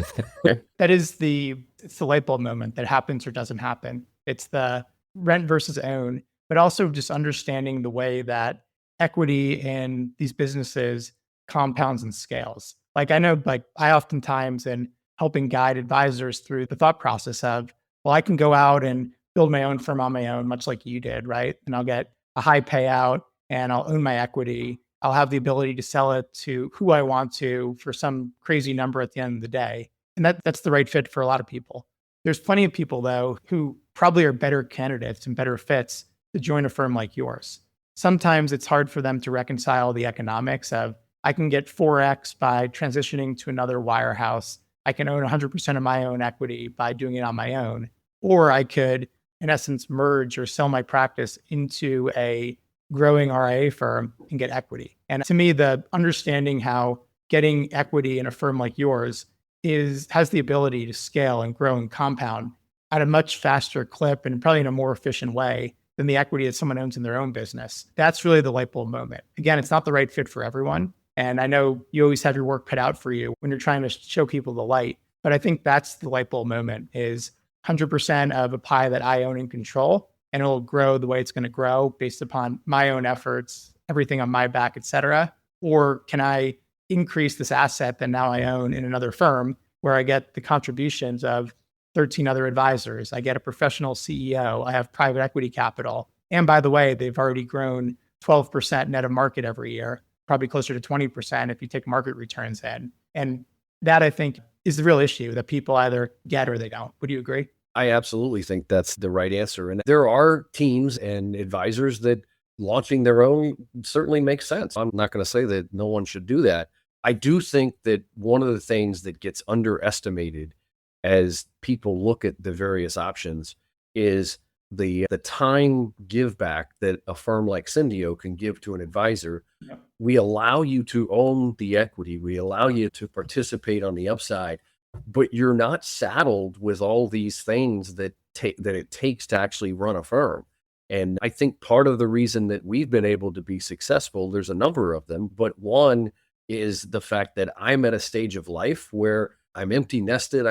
Speaker 1: It's the light bulb moment that happens or doesn't happen. It's the rent versus own, but also just understanding the way that equity in these businesses compounds and scales. Like I know, like I oftentimes in helping guide advisors through the thought process of, well, I can go out and build my own firm on my own, much like you did, right? And I'll get a high payout and I'll own my equity. I'll have the ability to sell it to who I want to for some crazy number at the end of the day. And that's the right fit for a lot of people. There's plenty of people, though, who probably are better candidates and better fits to join a firm like yours. Sometimes it's hard for them to reconcile the economics of, I can get 4x by transitioning to another wirehouse. I can own 100% of my own equity by doing it on my own. Or I could, in essence, merge or sell my practice into a growing RIA firm and get equity. And to me, the understanding how getting equity in a firm like yours has the ability to scale and grow and compound at a much faster clip and probably in a more efficient way than the equity that someone owns in their own business. That's really the light bulb moment. Again, it's not the right fit for everyone. And I know you always have your work cut out for you when you're trying to show people the light. But I think that's the light bulb moment is 100% of a pie that I own and control, and it'll grow the way it's going to grow based upon my own efforts, everything on my back, et cetera. Or can I increase this asset that now I own in another firm where I get the contributions of 13 other advisors. I get a professional CEO. I have private equity capital. And by the way, they've already grown 12% net of market every year, probably closer to 20% if you take market returns in. And that, I think, is the real issue that people either get or they don't. Would you agree?
Speaker 3: I absolutely think that's the right answer. And there are teams and advisors that launching their own certainly makes sense. I'm not going to say that no one should do that. I do think that one of the things that gets underestimated as people look at the various options is the time give back that a firm like Cyndeo can give to an advisor.
Speaker 1: Yeah.
Speaker 3: We allow you to own the equity. We allow you to participate on the upside, but you're not saddled with all these things that it takes to actually run a firm. And I think part of the reason that we've been able to be successful, there's a number of them, but one is the fact that I'm at a stage of life where I'm empty nested.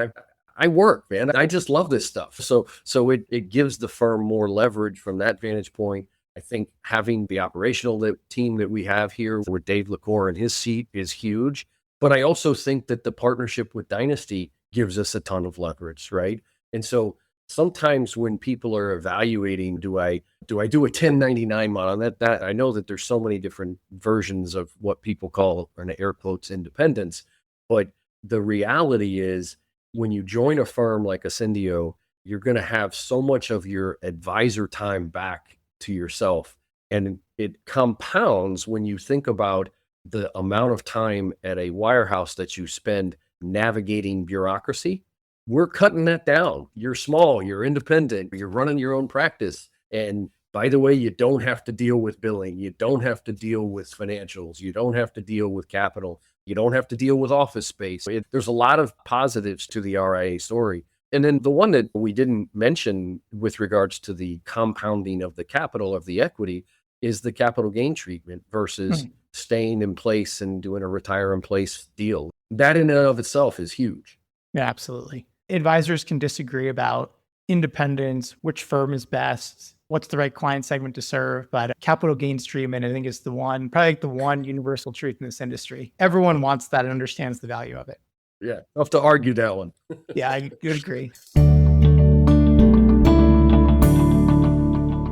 Speaker 3: I work, man. I just love this stuff. So it gives the firm more leverage from that vantage point. I think having the operational team that we have here with Dave LaCour in his seat is huge. But I also think that the partnership with Dynasty gives us a ton of leverage, right? And so sometimes when people are evaluating, do I do a 1099 model? That I know that there's so many different versions of what people call, in air quotes, independence, but the reality is when you join a firm like a Cyndeo, you're going to have so much of your advisor time back to yourself. And it compounds when you think about the amount of time at a wirehouse that you spend navigating bureaucracy. We're cutting that down. You're small, you're independent, you're running your own practice. And by the way, you don't have to deal with billing. You don't have to deal with financials. You don't have to deal with capital. You don't have to deal with office space. There's a lot of positives to the RIA story. And then the one that we didn't mention with regards to the compounding of the capital of the equity is the capital gain treatment versus staying in place and doing a retire in place deal. That in and of itself is huge.
Speaker 1: Yeah, absolutely. Advisors can disagree about independence, which firm is best, what's the right client segment to serve, but capital gains treatment, I think, is probably like the one universal truth in this industry. Everyone wants that and understands the value of it.
Speaker 3: Yeah, I'll have to argue that one.
Speaker 1: Yeah, I would agree.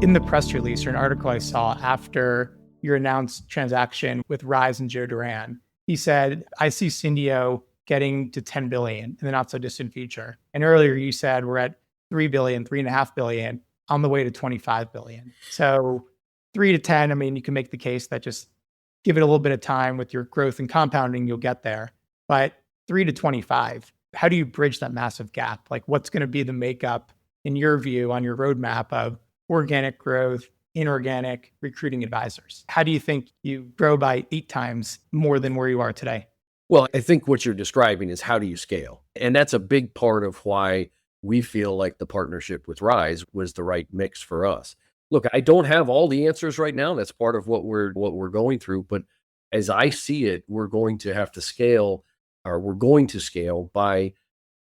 Speaker 1: In the press release or an article I saw after your announced transaction with Rise and Joe Duran, he said, I see Cyndeo getting to 10 billion in the not so distant future. And earlier you said we're at 3 billion, 3.5 billion on the way to 25 billion. So 3 to 10, I mean, you can make the case that just give it a little bit of time with your growth and compounding, you'll get there. But 3 to 25, how do you bridge that massive gap? Like what's going to be the makeup in your view on your roadmap of organic growth, inorganic, recruiting advisors? How do you think you grow by 8 times more than where you are today?
Speaker 3: Well, I think what you're describing is how do you scale? And that's a big part of why we feel like the partnership with Rise was the right mix for us. Look, I don't have all the answers right now. That's part of what we're going through. But as I see it, we're going to have to scale, or we're going to scale by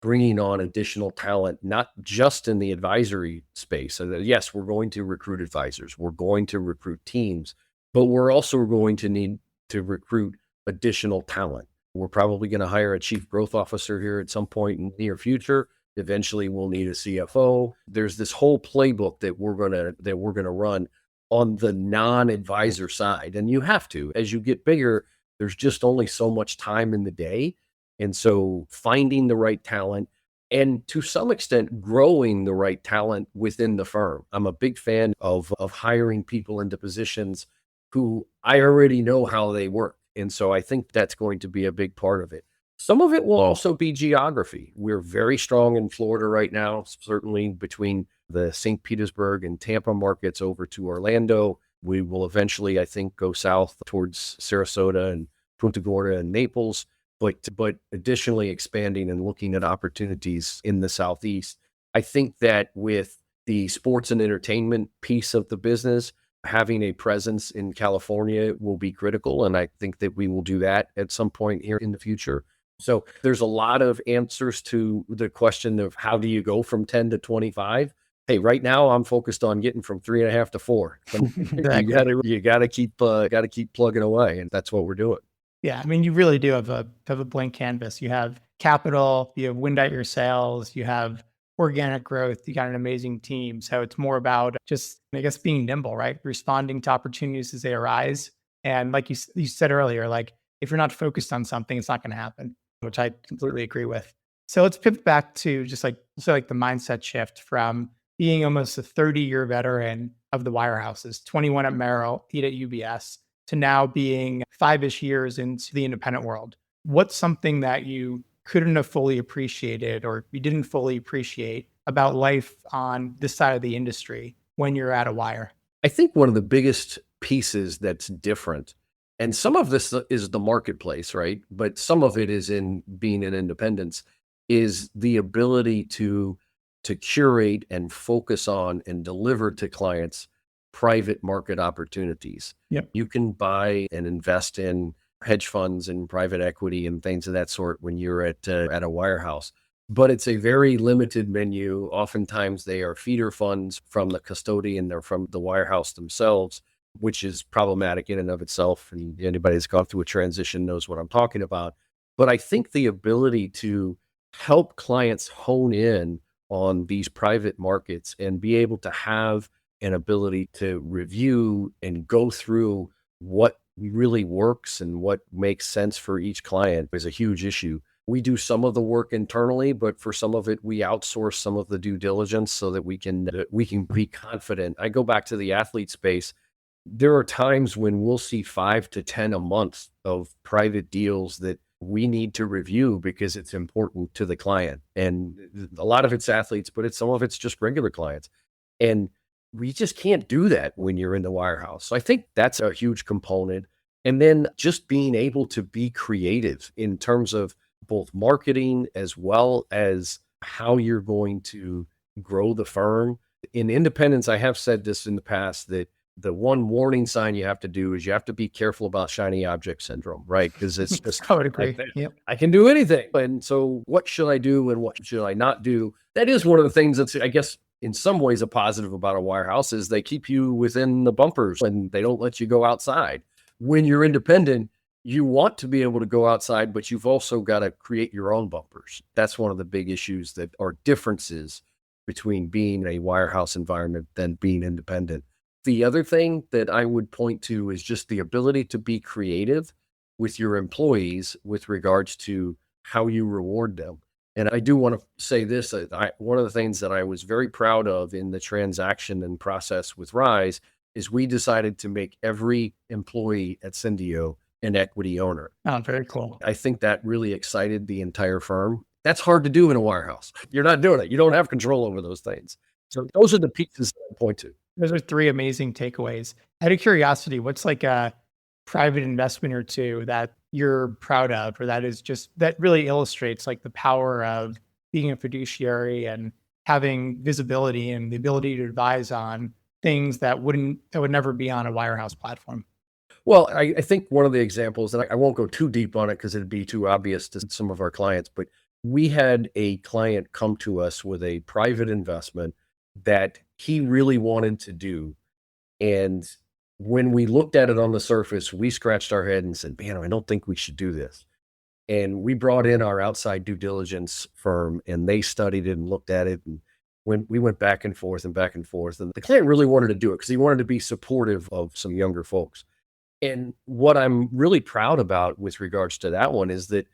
Speaker 3: bringing on additional talent, not just in the advisory space. So that, yes, we're going to recruit advisors. We're going to recruit teams, but we're also going to need to recruit additional talent. We're probably going to hire a chief growth officer here at some point in the near future. Eventually we'll need a CFO. There's this whole playbook that we're going to run on the non-advisor side. And you have to, as you get bigger, there's just only so much time in the day. And so finding the right talent and to some extent growing the right talent within the firm. I'm a big fan of hiring people into positions who I already know how they work. And so I think that's going to be a big part of it. Some of it will also be geography. We're very strong in Florida right now, certainly between the St. Petersburg and Tampa markets over to Orlando. We will eventually, I think, go south towards Sarasota and Punta Gorda and Naples, but additionally expanding and looking at opportunities in the Southeast. I think that with the sports and entertainment piece of the business, having a presence in California will be critical. And I think that we will do that at some point here in the future. So there's a lot of answers to the question of how do you go from 10 to 25? Hey, right now I'm focused on getting from 3.5 to 4.
Speaker 1: Exactly.
Speaker 3: You gotta keep plugging away. And that's what we're doing.
Speaker 1: Yeah, I mean, you really do have a blank canvas. You have capital, you have wind at your sails, you have organic growth, you got an amazing team. So it's more about just, I guess, being nimble, right? Responding to opportunities as they arise. And like you said earlier, like if you're not focused on something, it's not going to happen, which I completely agree with. So let's pivot back to just like the mindset shift from being almost a 30-year veteran of the wirehouses, 21 at Merrill, 8 at UBS, to now being 5-ish years into the independent world. What's something that you couldn't have fully appreciated or you didn't fully appreciate about life on this side of the industry when you're at a wire?
Speaker 3: I think one of the biggest pieces that's different, and some of this is the marketplace, right? But some of it is in being an independence, is the ability to curate and focus on and deliver to clients private market opportunities.
Speaker 1: Yep.
Speaker 3: You can buy and invest in hedge funds and private equity and things of that sort when you're at a wirehouse. But it's a very limited menu. Oftentimes they are feeder funds from the custodian or from the wirehouse themselves, which is problematic in and of itself. And anybody that's gone through a transition knows what I'm talking about. But I think the ability to help clients hone in on these private markets and be able to have an ability to review and go through what really works and what makes sense for each client is a huge issue. We do some of the work internally, but for some of it, we outsource some of the due diligence so that we can be confident. I go back to the athlete space. There are times when we'll see 5 to 10 a month of private deals that we need to review because it's important to the client. And a lot of it's athletes, but some of it's just regular clients. And we just can't do that when you're in the wirehouse. So I think that's a huge component. And then just being able to be creative in terms of both marketing as well as how you're going to grow the firm. In independence, I have said this in the past that the one warning sign you have to do is you have to be careful about shiny object syndrome, right? Because it's just,
Speaker 1: I would agree. Yep.
Speaker 3: I can do anything. And so what should I do and what should I not do? That is one of the things that's, I guess, in some ways a positive about a wirehouse is they keep you within the bumpers and they don't let you go outside. When you're independent, you want to be able to go outside, but you've also got to create your own bumpers. That's one of the big issues that are differences between being a wirehouse environment than being independent. The other thing that I would point to is just the ability to be creative with your employees with regards to how you reward them. And I do want to say this, one of the things that I was very proud of in the transaction and process with Rise is we decided to make every employee at Cyndeo an equity owner.
Speaker 1: Oh, very cool.
Speaker 3: I think that really excited the entire firm. That's hard to do in a wirehouse. You're not doing it. You don't have control over those things. So those are the pieces that I point to.
Speaker 1: Those are 3 amazing takeaways. Out of curiosity, what's like a private investment or two that you're proud of, or that really illustrates like the power of being a fiduciary and having visibility and the ability to advise on things that would never be on a wirehouse platform?
Speaker 3: Well, I think one of the examples, and I won't go too deep on it because it'd be too obvious to some of our clients, but we had a client come to us with a private investment that he really wanted to do. And when we looked at it on the surface, we scratched our head and said, man, I don't think we should do this. And we brought in our outside due diligence firm and they studied it and looked at it. And when we went back and forth and back and forth, and the client really wanted to do it because he wanted to be supportive of some younger folks. And what I'm really proud about with regards to that one is that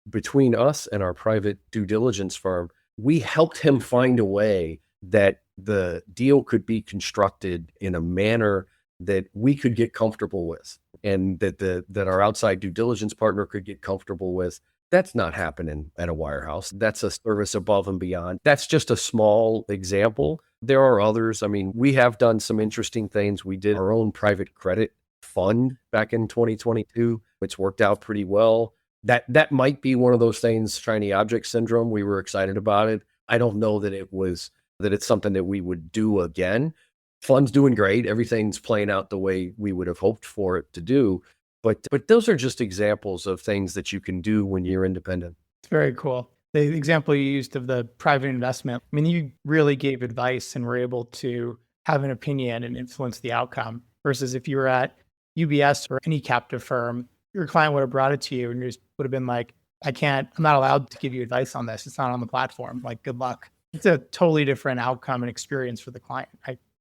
Speaker 3: between us and our private due diligence firm, we helped him find a way that the deal could be constructed in a manner that we could get comfortable with and that our outside due diligence partner could get comfortable with. That's not happening at a wirehouse. That's a service above and beyond. That's just a small example. There are others. I mean, we have done some interesting things. We did our own private credit fund back in 2022. It's worked out pretty well. That might be one of those things, shiny object syndrome. We were excited about it. I don't know that it's something that we would do again. Fund's doing great. Everything's playing out the way we would have hoped for it to do. But those are just examples of things that you can do when you're independent.
Speaker 1: It's very cool. The example you used of the private investment, I mean, you really gave advice and were able to have an opinion and influence the outcome versus if you were at UBS or any captive firm, your client would have brought it to you and you just would have been like, I'm not allowed to give you advice on this. It's not on the platform. Like, good luck. It's a totally different outcome and experience for the client.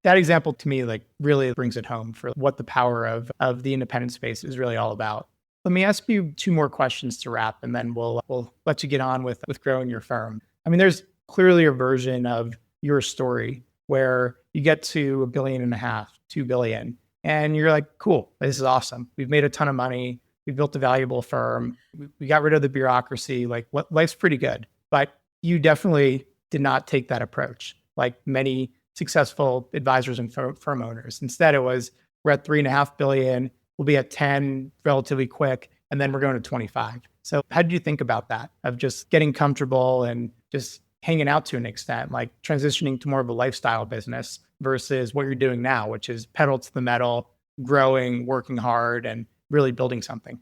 Speaker 1: That example to me, like, really brings it home for what the power of the independent space is really all about. Let me ask you 2 more questions to wrap, and then we'll let you get on with growing your firm. I mean, there's clearly a version of your story where you get to $1.5 billion, $2 billion, and you're like, cool, this is awesome. We've made a ton of money. We built a valuable firm. We got rid of the bureaucracy. Like, life's pretty good. But you definitely did not take that approach like many successful advisors and firm owners. Instead, it was, we're at 3.5 billion, we'll be at 10 relatively quick, and then we're going to 25. So how did you think about that, of just getting comfortable and just hanging out to an extent, like transitioning to more of a lifestyle business versus what you're doing now, which is pedal to the metal, growing, working hard, and really building something?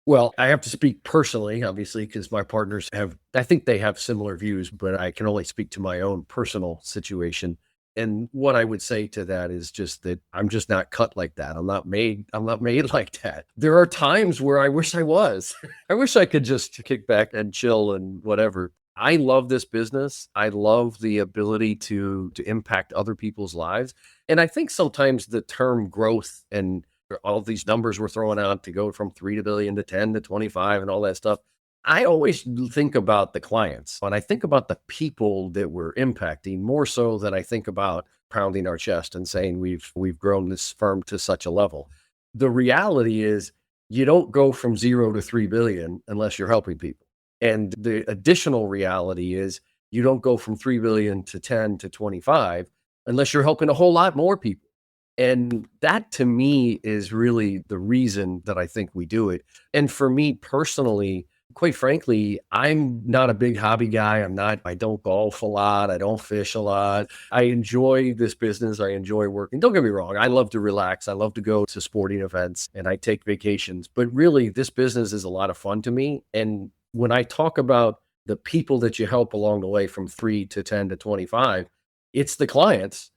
Speaker 3: Well, I have to speak personally, obviously, because my partners I think they have similar views, but I can only speak to my own personal situation. And what I would say to that is just that I'm just not cut like that. I'm not made like that. There are times where I wish I was. I wish I could just kick back and chill and whatever. I love this business. I love the ability to impact other people's lives. And I think sometimes the term growth and all these numbers we're throwing out to go from 3 billion to 10 to 25 and all that stuff, I always think about the clients and I think about the people that we're impacting more so than I think about pounding our chest and saying we've grown this firm to such a level. The reality is you don't go from 0 to 3 billion unless you're helping people. And the additional reality is you don't go from 3 billion to 10 to 25 unless you're helping a whole lot more people. And that to me is really the reason that I think we do it. And for me personally, quite frankly, I'm not a big hobby guy. I don't golf a lot. I don't fish a lot. I enjoy this business. I enjoy working. Don't get me wrong. I love to relax. I love to go to sporting events and I take vacations, but really this business is a lot of fun to me. And when I talk about the people that you help along the way from 3 to 10 to 25, it's the clients,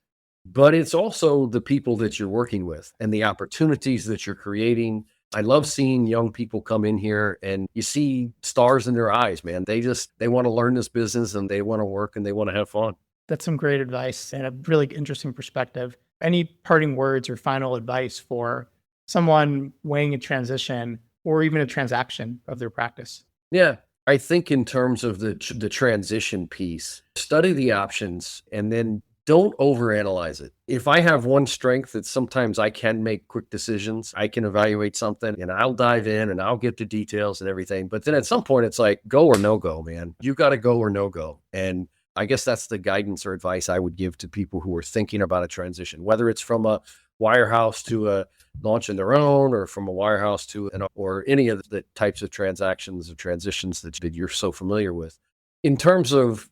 Speaker 3: but it's also the people that you're working with and the opportunities that you're creating. I love seeing young people come in here and you see stars in their eyes, man. They want to learn this business and they want to work and they want to have fun.
Speaker 1: That's some great advice and a really interesting perspective. Any parting words or final advice for someone weighing a transition or even a transaction of their practice?
Speaker 3: Yeah. I think in terms of the transition piece, study the options and then don't overanalyze it. If I have one strength that sometimes I can make quick decisions, I can evaluate something and I'll dive in and I'll get the details and everything. But then at some point it's like go or no go, man. You got to go or no go. And I guess that's the guidance or advice I would give to people who are thinking about a transition, whether it's from a wirehouse to a launching their own or from a wirehouse to or any of the types of transactions or transitions that you're so familiar with. In terms of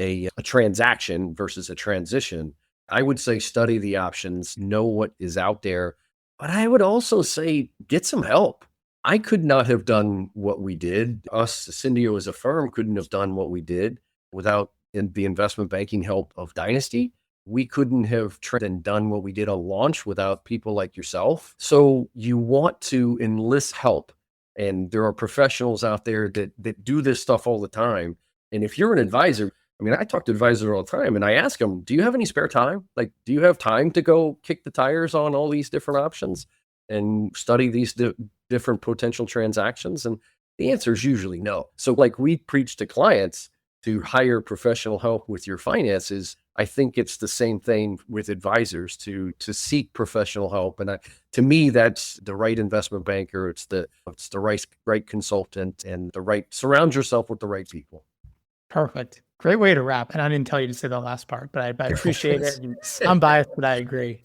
Speaker 3: a transaction versus a transition, I would say study the options, know what is out there, but I would also say get some help. I could not have done what we did. Us, Cyndeo as a firm, couldn't have done what we did without the investment banking help of Dynasty. We couldn't have done what we did on launch without people like yourself. So you want to enlist help. And there are professionals out there that do this stuff all the time. And if you're an advisor, I mean, I talk to advisors all the time and I ask them, do you have any spare time? Like, do you have time to go kick the tires on all these different options and study these different potential transactions? And the answer is usually no. So like we preach to clients to hire professional help with your finances. I think it's the same thing with advisors to seek professional help. And to me, that's the right investment banker. It's the right consultant and surround yourself with the right people.
Speaker 1: Perfect. Great way to wrap. And I didn't tell you to say the last part, but I appreciate it. And I'm biased, but I agree.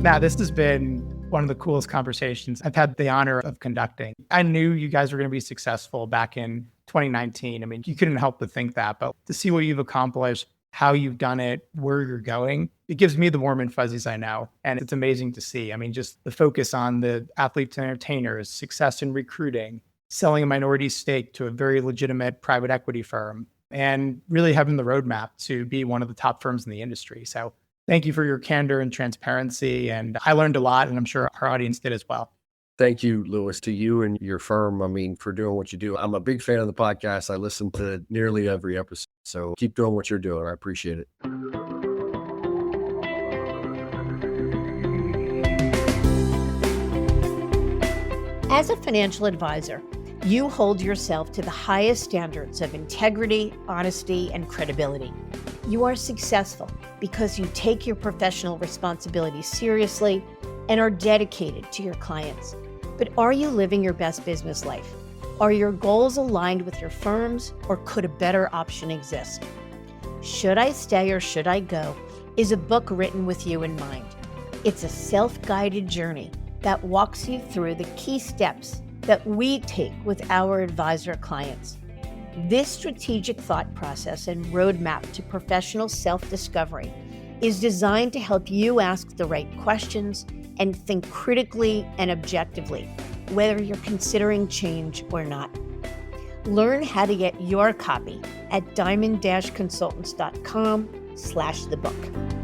Speaker 1: Now, this has been one of the coolest conversations I've had the honor of conducting. I knew you guys were going to be successful back in 2019. I mean, you couldn't help but think that, but to see what you've accomplished, how you've done it, where you're going, it gives me the warm and fuzzies I know. And it's amazing to see. I mean, just the focus on the athletes and entertainers, success in recruiting, selling a minority stake to a very legitimate private equity firm, and really having the roadmap to be one of the top firms in the industry. So thank you for your candor and transparency. And I learned a lot, and I'm sure our audience did as well.
Speaker 3: Thank you, Louis, to you and your firm. I mean, for doing what you do. I'm a big fan of the podcast. I listen to nearly every episode. So keep doing what you're doing. I appreciate it.
Speaker 2: As a financial advisor, you hold yourself to the highest standards of integrity, honesty, and credibility. You are successful because you take your professional responsibilities seriously and are dedicated to your clients. But are you living your best business life? Are your goals aligned with your firm's, or could a better option exist? Should I Stay or Should I Go is a book written with you in mind. It's a self-guided journey that walks you through the key steps that we take with our advisor clients. This strategic thought process and roadmap to professional self-discovery is designed to help you ask the right questions and think critically and objectively, whether you're considering change or not. Learn how to get your copy at diamond-consultants.com/thebook.